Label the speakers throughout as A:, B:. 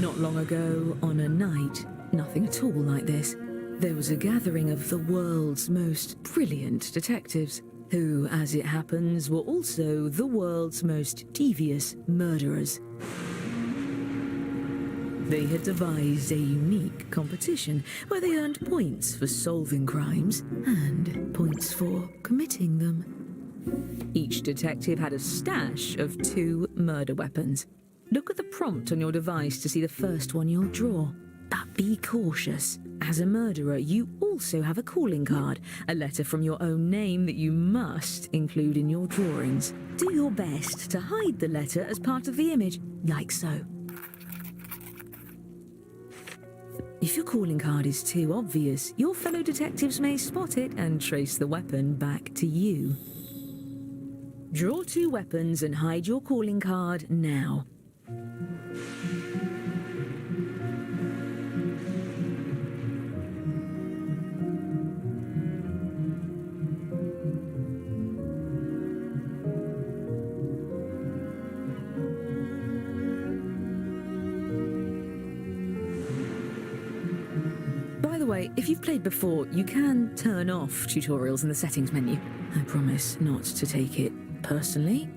A: Not long ago, on a night, nothing at all like this, there was a gathering of the world's most brilliant detectives, who, as it happens, were also the world's most devious murderers. They had devised a unique competition where they earned points for solving crimes and points for committing them. Each detective had a stash of 2 murder weapons. Look at the prompt on your device to see the first one you'll draw. But be cautious. As a murderer, you also have a calling card, a letter from your own name that you must include in your drawings. Do your best to hide the letter as part of the image, like so. If your calling card is too obvious, your fellow detectives may spot it and trace the weapon back to you. Draw 2 weapons and hide your calling card now. By the way, if you've played before, you can turn off tutorials in the settings menu. I promise not to take it personally.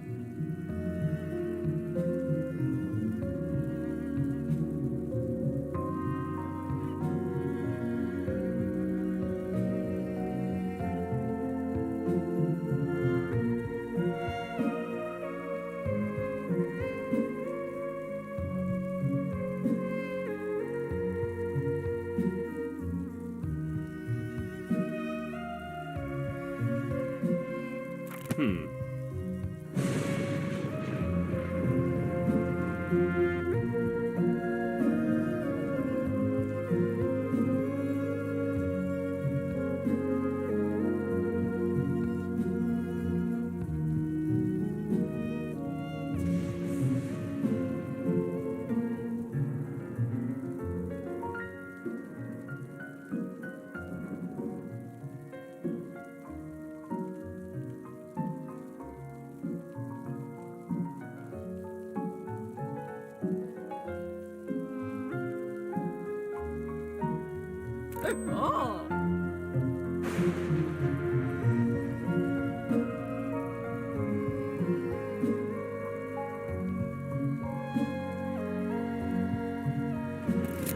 A: Oh!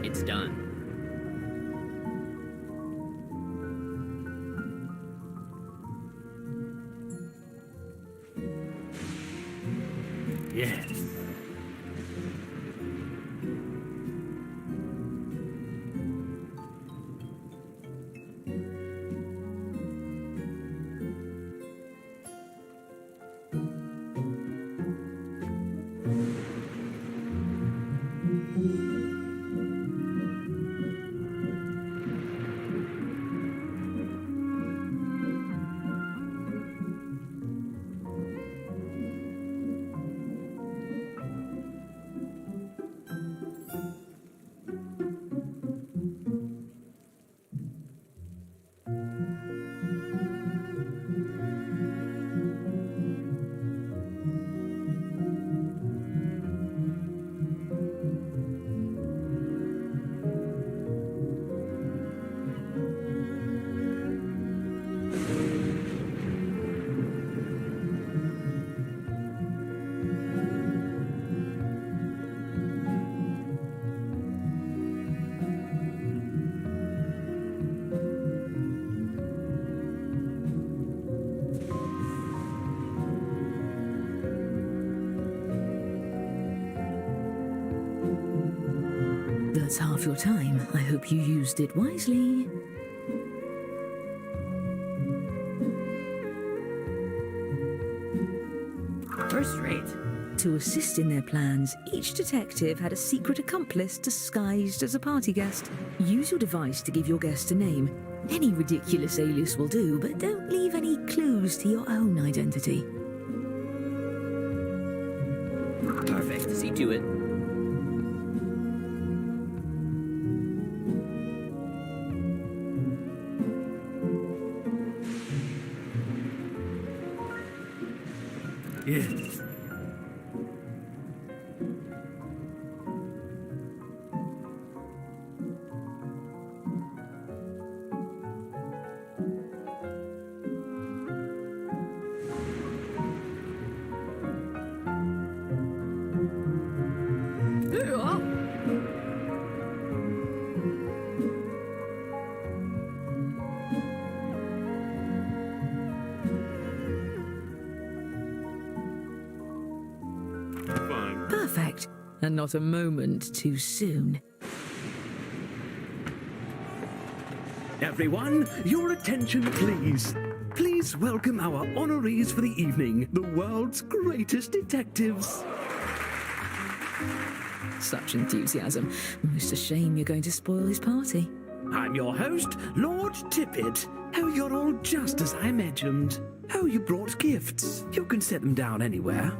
B: It's done. Yes.
A: That's half your time. I hope you used it wisely.
B: First rate.
A: To assist in their plans, each detective had a secret accomplice disguised as a party guest. Use your device to give your guest a name. Any ridiculous alias will do, but don't leave any clues to your own identity.
B: Perfect. See to it. Yes.
A: perfect, and not a moment too soon.
C: Everyone, your attention please. Please welcome our honorees for the evening, the world's greatest detectives.
A: Such enthusiasm. Most a shame you're going to spoil his party.
C: I'm your host, Lord Tippett. Oh, you're all just as I imagined. Oh, you brought gifts. You can set them down anywhere.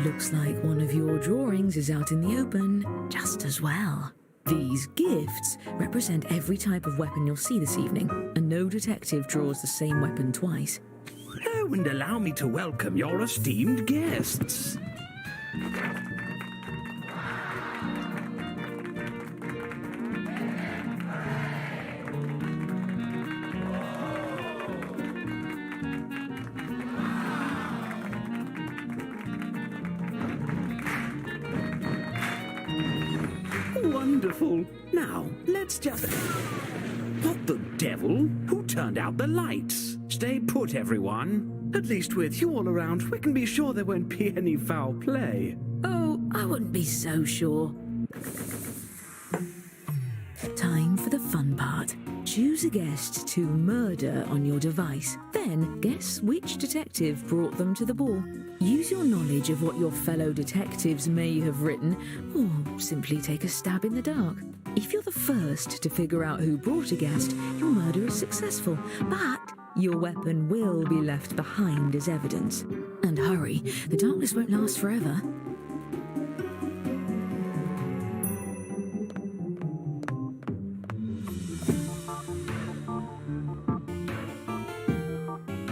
A: Looks like one of your drawings is out in the open, just as well. These gifts represent every type of weapon you'll see this evening, and no detective draws the same weapon twice.
C: Oh, and allow me to welcome your esteemed guests. Wonderful. Now, let's just... What the devil? Who turned out the lights? Stay put, everyone. At least with you all around, we can be sure there won't be any foul play.
A: Oh, I wouldn't be so sure. Time for the fun part. Choose a guest to murder on your device. Then guess which detective brought them to the ball. Use your knowledge of what your fellow detectives may have written, or simply take a stab in the dark. If you're the first to figure out who brought a guest, your murder is successful, but your weapon will be left behind as evidence. And hurry, the darkness won't last forever.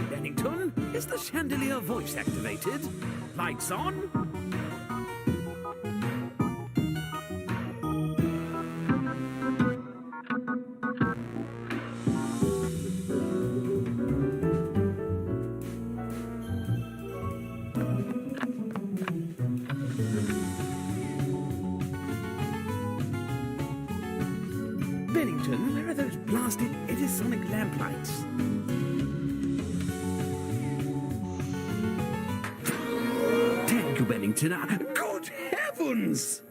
C: Bennington, is the chandelier voice activated? Lights on? Bennington, where are those blasted Edisonic lamplights? Thank you, Bennington. Good heavens!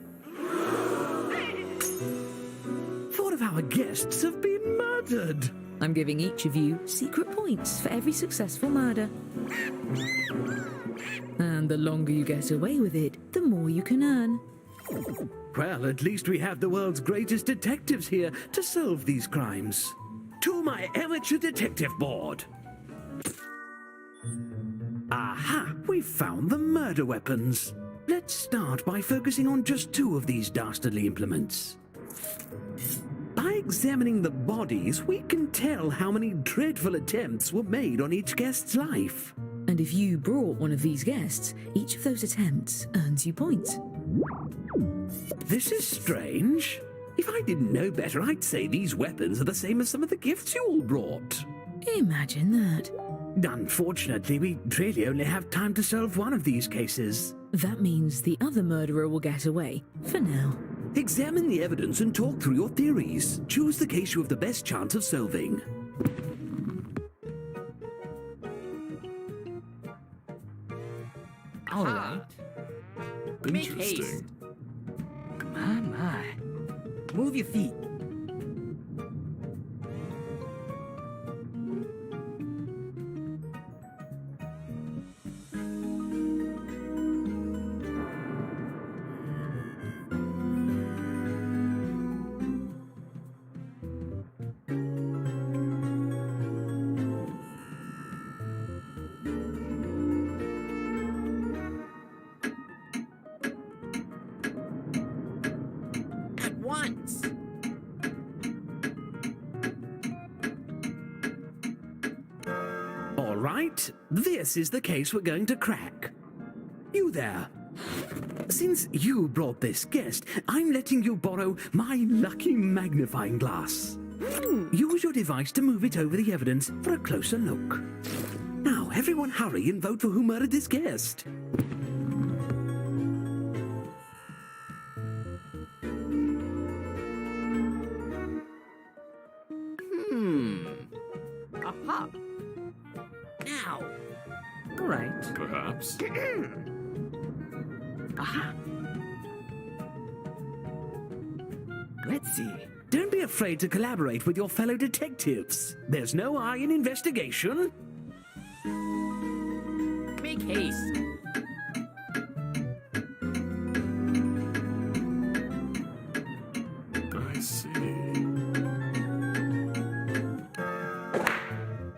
C: Four of our guests have been murdered.
A: I'm giving each of you secret points for every successful murder. And the longer you get away with it, the more you can earn.
C: Well, at least we have the world's greatest detectives here to solve these crimes. To my amateur detective board. Aha! We've found the murder weapons. Let's start by focusing on just two of these dastardly implements. By examining the bodies, we can tell how many dreadful attempts were made on each guest's life.
A: And if you brought one of these guests, each of those attempts earns you points.
C: This is strange. If I didn't know better, I'd say these weapons are the same as some of the gifts you all brought.
A: Imagine that.
C: Unfortunately, we really only have time to solve one of these cases.
A: That means the other murderer will get away, for now.
C: Examine the evidence and talk through your theories. Choose the case you have the best chance of solving.
B: All right. Make haste.
D: Interesting.
B: My. Move your feet. At once.
C: All right, this is the case we're going to crack. You there. Since you brought this guest, I'm letting you borrow my lucky magnifying glass. Use your device to move it over the evidence for a closer look. Now, everyone hurry and vote for who murdered this guest.
B: Aha. Now. All right.
D: Perhaps.
B: Aha. Let's see.
C: Don't be afraid to collaborate with your fellow detectives. There's no I in investigation.
B: Make haste.
D: I see.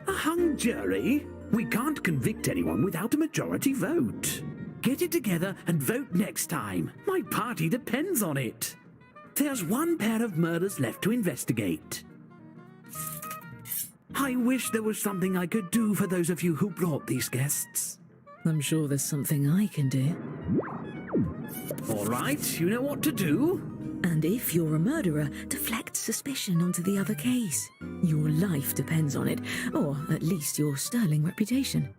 C: A hung jury? We can't convict anyone without a majority vote. Get it together and vote next time. My party depends on it. There's one pair of murders left to investigate. I wish there was something I could do for those of you who brought these guests.
A: I'm sure there's something I can do.
C: All right, you know what to do.
A: And if you're a murderer, deflect suspicion onto the other case. Your life depends on it, or at least your sterling reputation.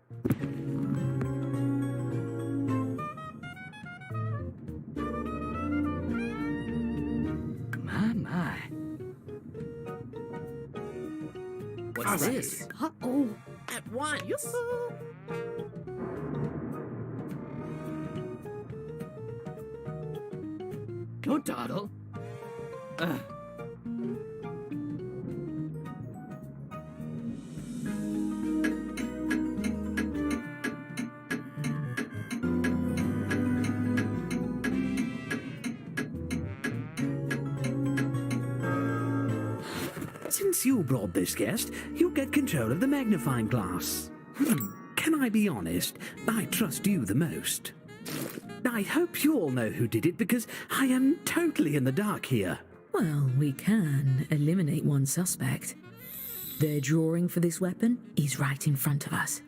B: My. What's this? Uh-oh. At once. Don't dawdle.
C: Since you brought this guest, you get control of the magnifying glass. Can I be honest? I trust you the most. I hope you all know who did it because I am totally in the dark here.
A: Well, we can eliminate one suspect. Their drawing for this weapon is right in front of us.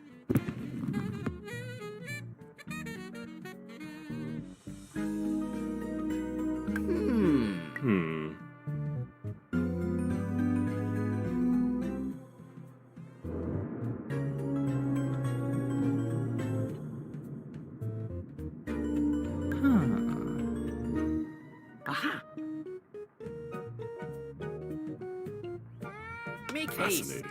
B: Aha. Make haste.
D: Fascinating.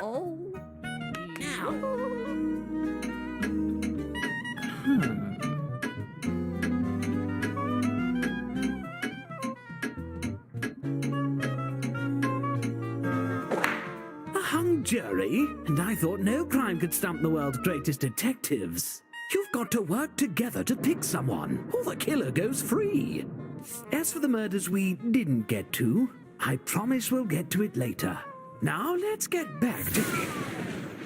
B: Oh. Now.
C: Hung jury, and I thought no crime could stump the world's greatest detectives. You've got to work together to pick someone, or the killer goes free. As for the murders we didn't get to, I promise we'll get to it later. Now let's get back to...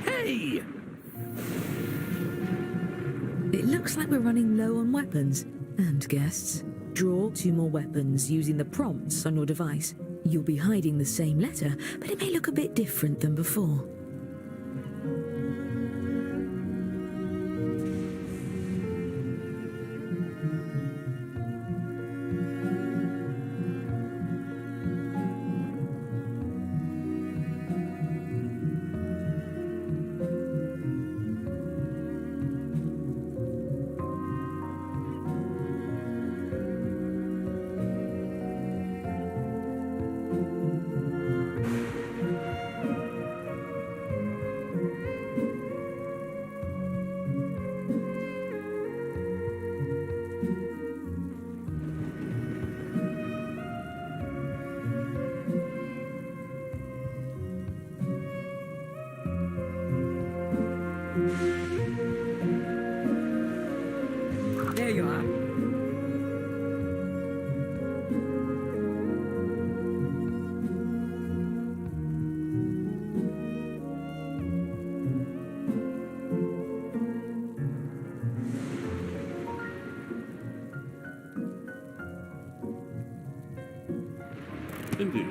C: Hey!
A: It looks like we're running low on weapons. And guests, draw 2 more weapons using the prompts on your device. You'll be hiding the same letter, but it may look a bit different than before.
B: There you are.
D: Indeed.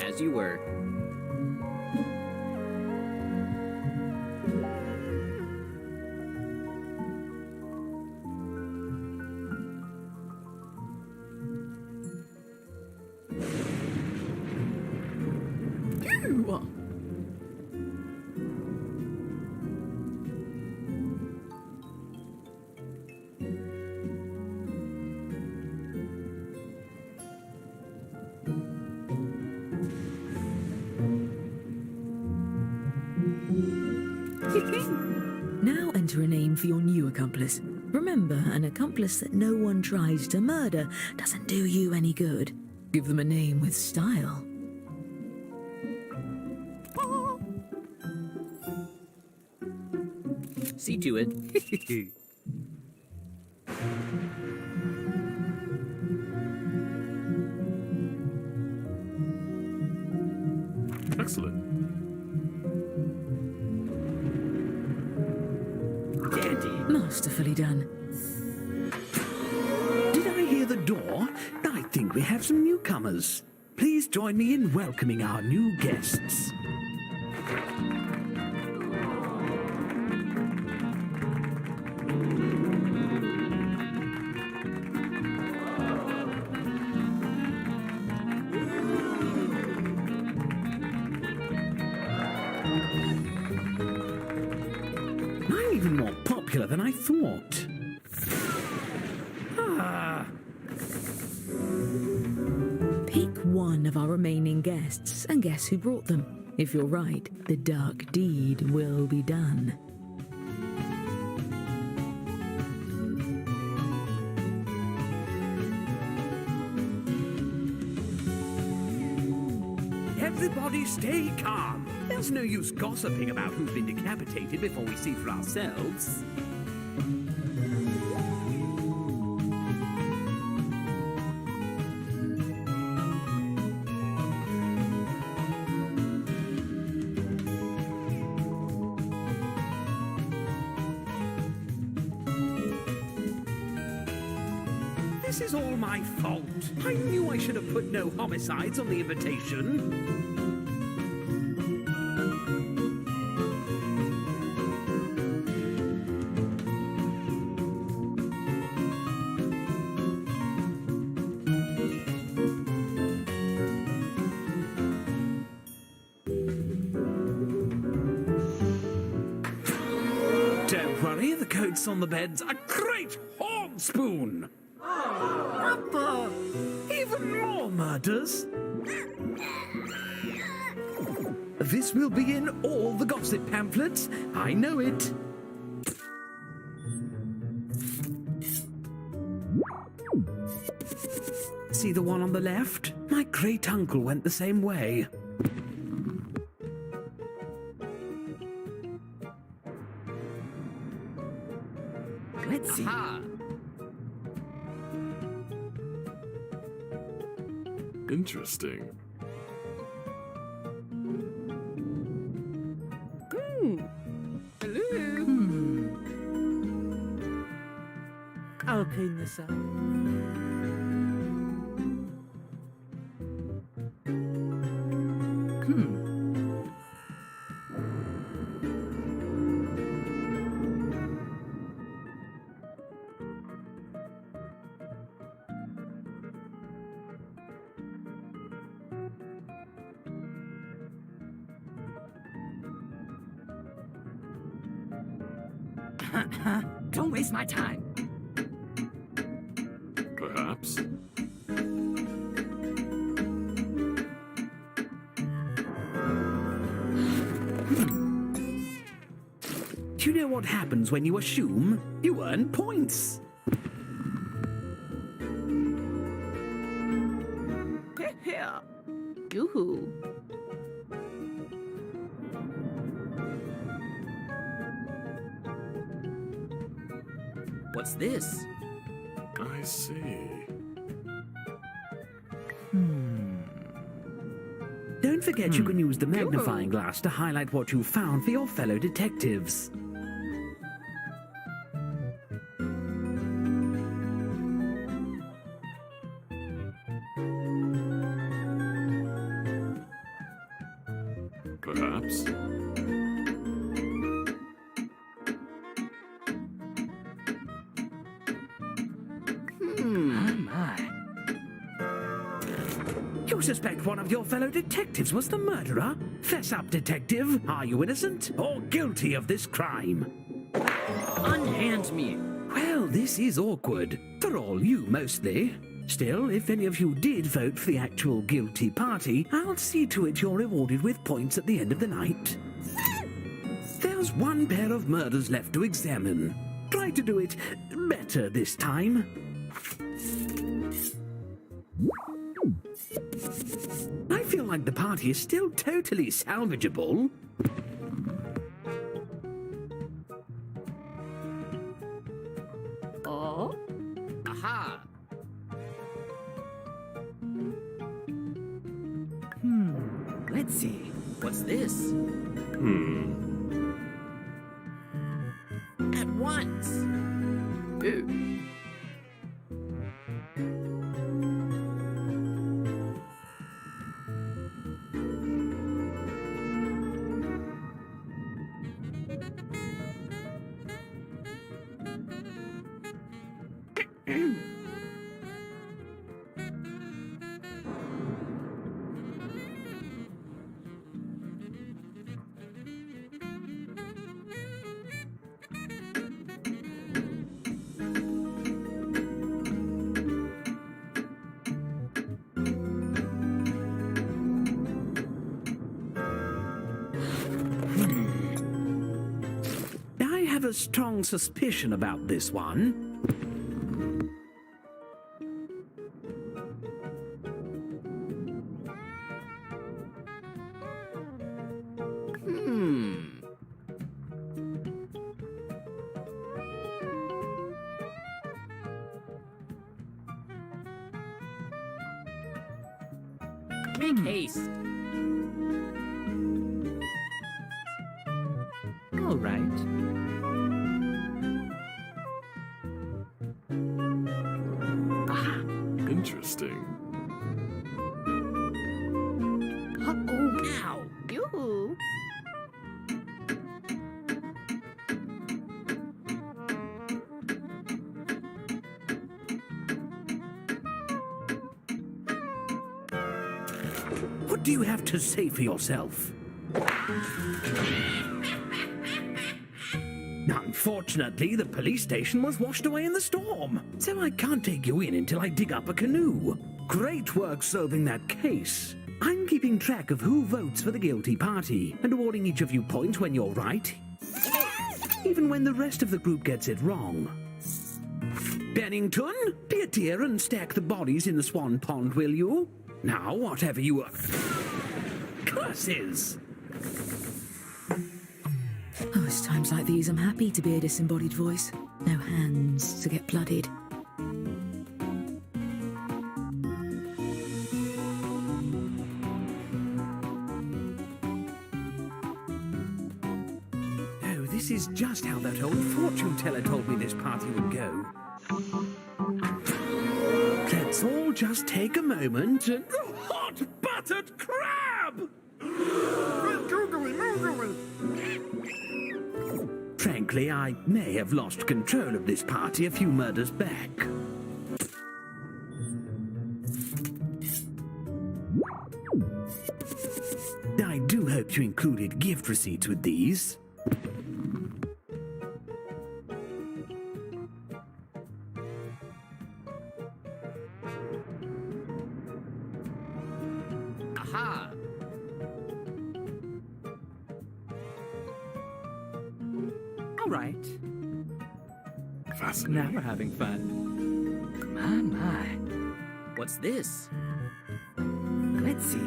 B: As you were. you are.
A: Now enter a name for your new accomplice. Remember, an accomplice that no one tries to murder doesn't do you any good. Give them a name with style.
B: See to it.
D: Excellent.
B: Dandy.
A: Masterfully done.
C: Did I hear the door? I think we have some newcomers. Please join me in welcoming our new guests. I'm even more popular than I thought.
A: Pick one of our remaining guests and guess who brought them. If you're right, the dark deed will be done.
C: Everybody stay calm. There's no use gossiping about who's been decapitated before we see for ourselves. This is all my fault. I knew I should have put no homicides on the invitation. Don't worry, the coats on the bed's a great horn spoon. What the? Even more murders? This will be in all the gossip pamphlets. I know it. See the one on the left? My great uncle went the same way.
B: Let's see. Aha.
D: Interesting.
B: Hello.
E: I'll clean this up.
B: Don't waste my time.
D: Perhaps.
C: Do you know what happens when you assume? You earn points.
E: Here. Yoo-hoo.
B: What's this?
D: I see.
C: Don't forget you can use the magnifying glass to highlight what you found for your fellow detectives.
D: Perhaps.
B: My.
C: You're You suspect one of your fellow detectives was the murderer? Fess up, detective. Are you innocent or guilty of this crime?
B: Unhand me.
C: Well, this is awkward. For all you, mostly. Still, if any of you did vote for the actual guilty party, I'll see to it you're rewarded with points at the end of the night. There's one pair of murders left to examine. Try to do it better this time. I feel like the party is still totally salvageable.
E: Oh?
B: Aha! Let's see. What's this? At once. Ooh.
C: I have a strong suspicion about this one.
B: Make haste.
E: All right.
D: Interesting.
B: Uh-oh, now.
E: Yoo-hoo.
C: What do you have to say for yourself? Unfortunately, the police station was washed away in the storm, so I can't take you in until I dig up a canoe. Great work solving that case. I'm keeping track of who votes for the guilty party and awarding each of you points when you're right, even when the rest of the group gets it wrong. Bennington, be a dear and stack the bodies in the swan pond, will you? Now, whatever you are... Curses!
A: Oh, it's times like these I'm happy to be a disembodied voice. No hands to get bloodied.
C: Oh, this is just how that old fortune teller told me this party would go. Let's all just take a moment and... Hot buttered crab! Frankly, I may have lost control of this party a few murders back. I do hope you included gift receipts with these.
B: Aha!
E: All right.
D: Fascinating.
E: Now we're having fun.
B: My. What's this? Let's see.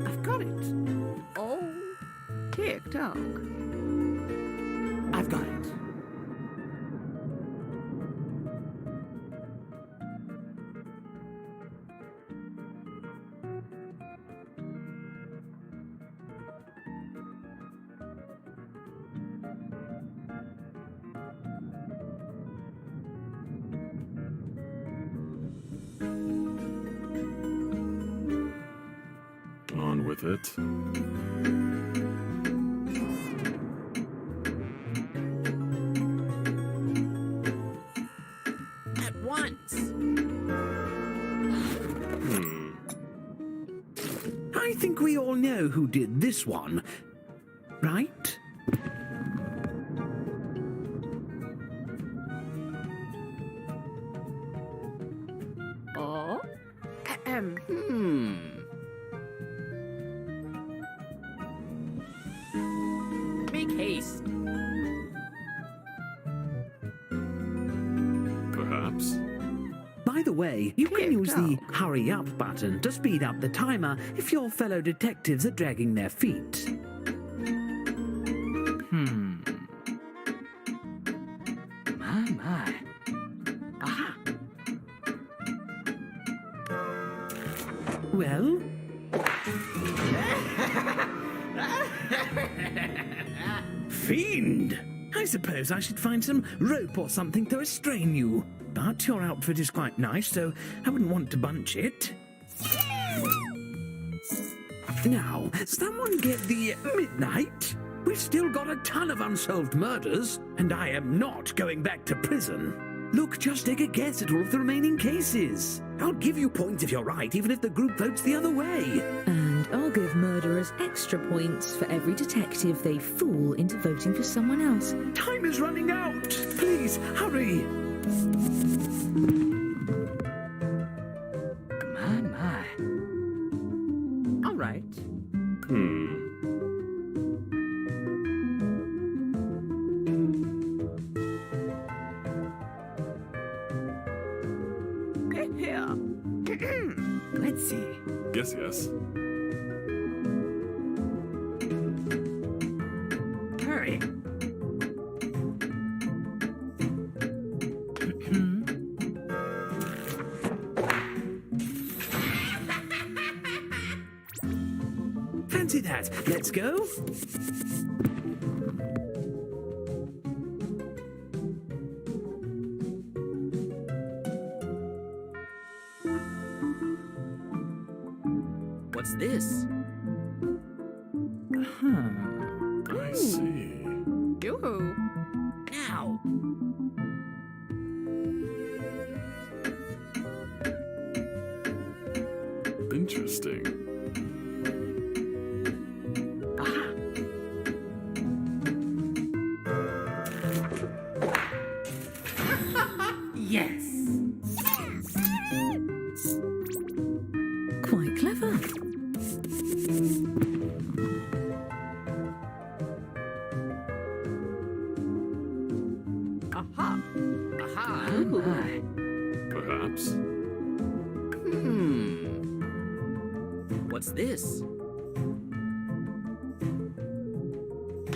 E: I've got it. Oh, tick-tock.
B: I've got it.
D: On with it.
B: At once.
C: who did this one, right?
E: Oh?
B: Make haste.
D: Perhaps.
C: By the way, you can use the
E: TikTok.
C: hurry up button to speed up the timer if your fellow detectives are dragging their feet.
B: My. Aha.
C: Well? Fiend! I suppose I should find some rope or something to restrain you. But your outfit is quite nice, so I wouldn't want to bunch it. Now, someone get the midnight? We've still got a ton of unsolved murders, and I am not going back to prison. Look, just take a guess at all of the remaining cases. I'll give you points if you're right, even if the group votes the other way.
A: And I'll give murderers extra points for every detective they fool into voting for someone else.
C: Time is running out. Please, hurry.
B: My.
E: All right. Here.
B: Let's see.
D: Yes.
B: Hurry.
C: Fancy that. Let's go.
B: What's this?
D: I see.
E: Yoo-hoo.
B: Now.
D: Interesting.
B: Aha. Yes.
A: Quite clever.
E: Aha.
B: Aha. My.
D: Perhaps.
B: What's this?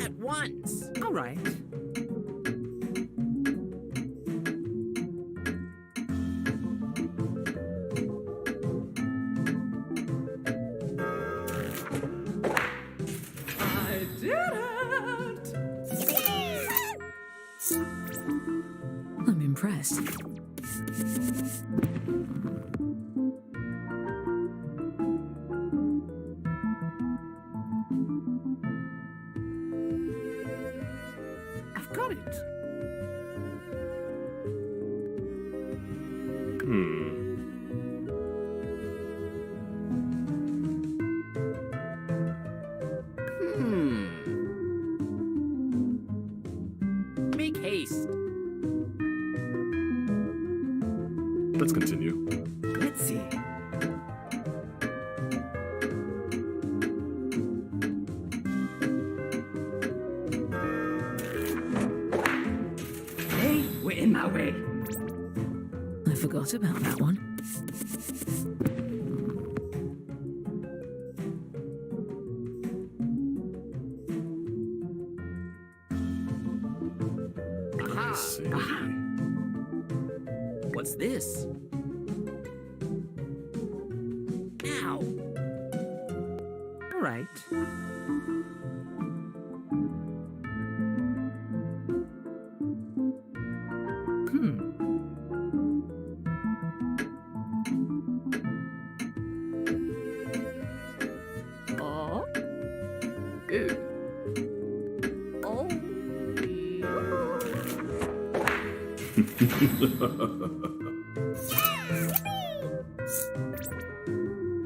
B: At once.
E: All right. I did it!
A: I'm impressed.
E: I've got it.
B: Make haste.
D: Let's continue.
B: Let's see. Hey, we're in my way.
A: I forgot about that one.
D: I see.
B: What's this? Now.
E: All right. Oh. Ew. Oh.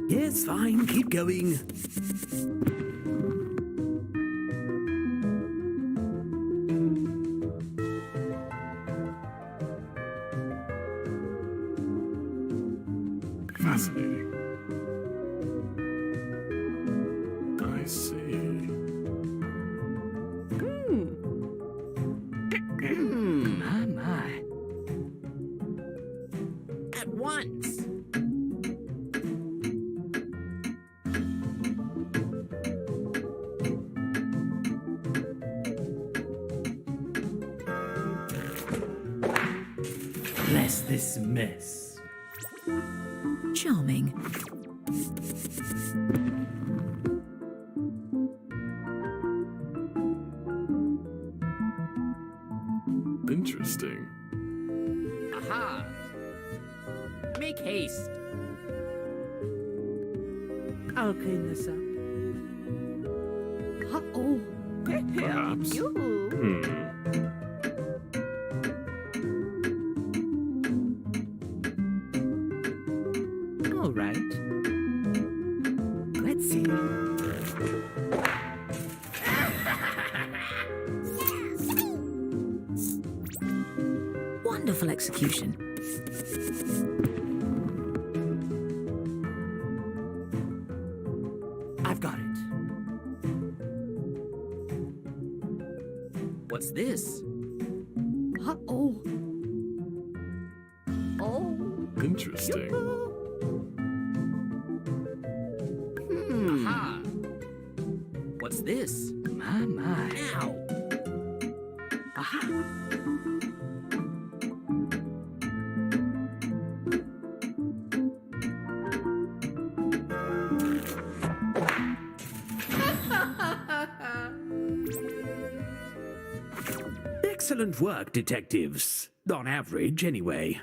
C: Yes, fine. Keep going.
D: Fascinating. I see.
B: My. At once. Bless this mess.
A: Charming.
D: Interesting.
B: Aha! Make haste.
E: I'll clean this up. Uh-oh.
D: Perhaps.
E: All right.
B: Let's see.
A: Wonderful execution.
B: I've got it. What's this?
E: Uh-oh. Oh.
D: Interesting.
B: Aha! What's this? My. Ow! Aha!
C: Excellent work, detectives. On average, anyway.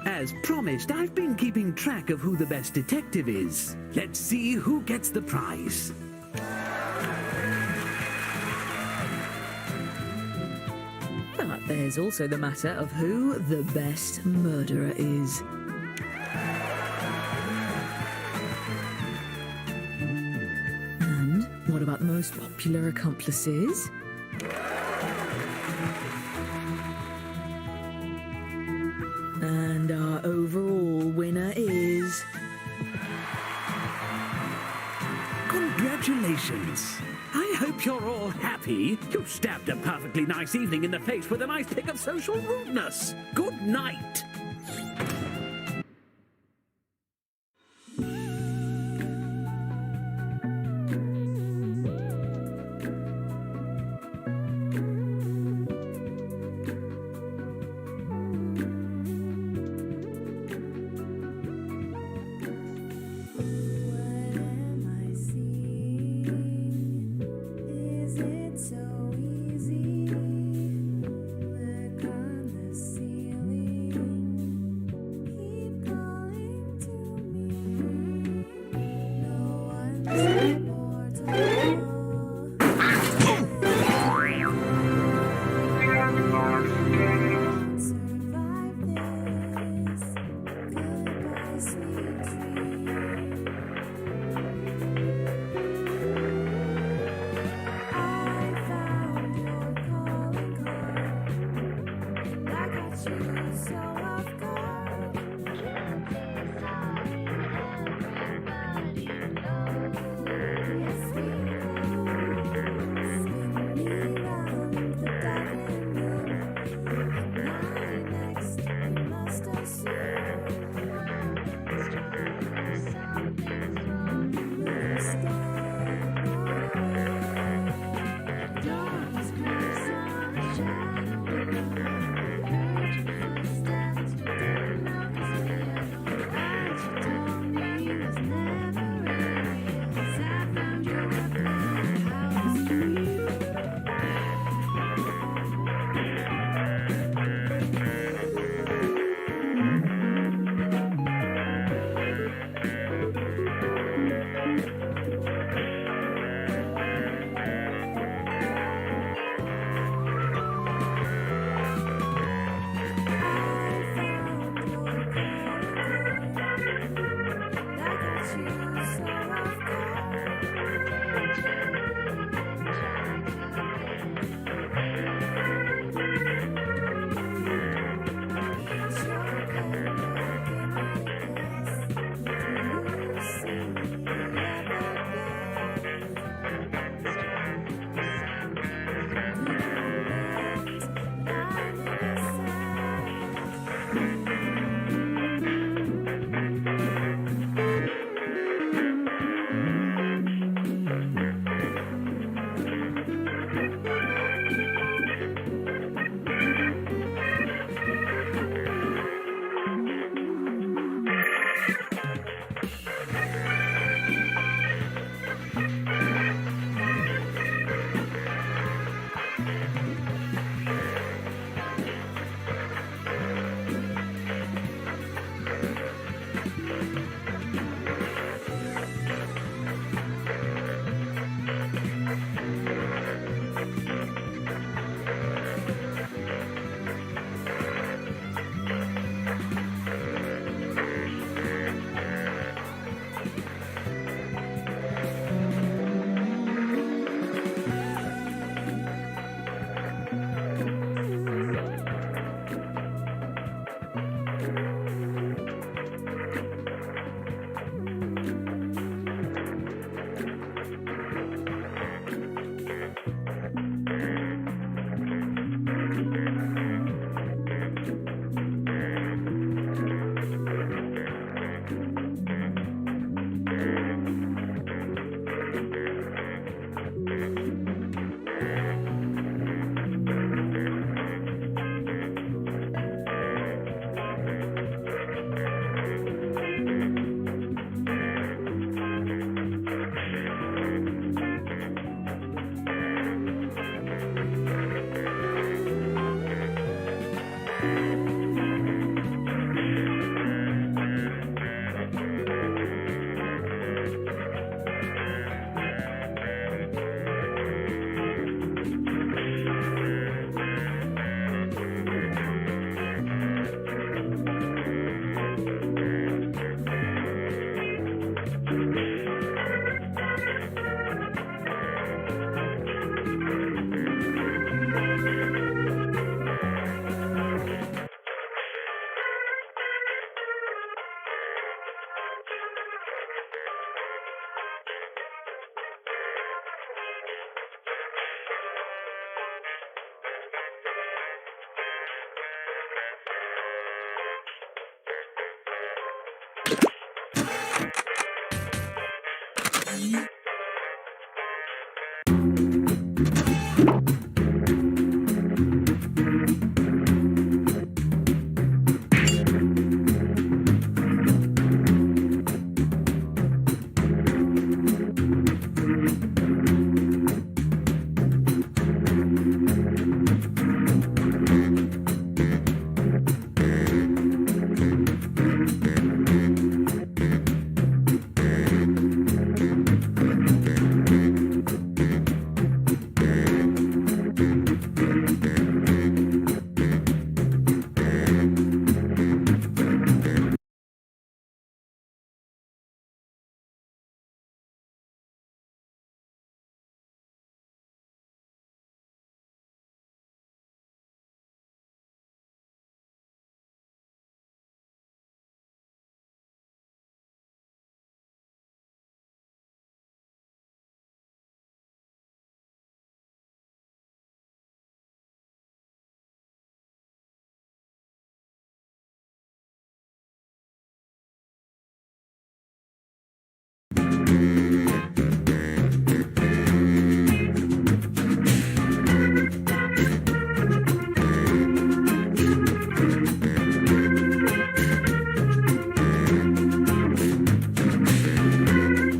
C: As promised, I've been keeping track of who the best detective is. Let's see who gets the prize.
A: But there's also the matter of who the best murderer is. And what about the most popular accomplices? And our overall winner is...
C: Congratulations. I hope you're all happy. You stabbed a perfectly nice evening in the face with a nice pick of social rudeness. Good night.
F: What am I seeing? Is it so easy? Look on the ceiling. Keep calling to me. No one's immortal. Survive this. Goodbye, sweet dream. I found your calling card, and I got you so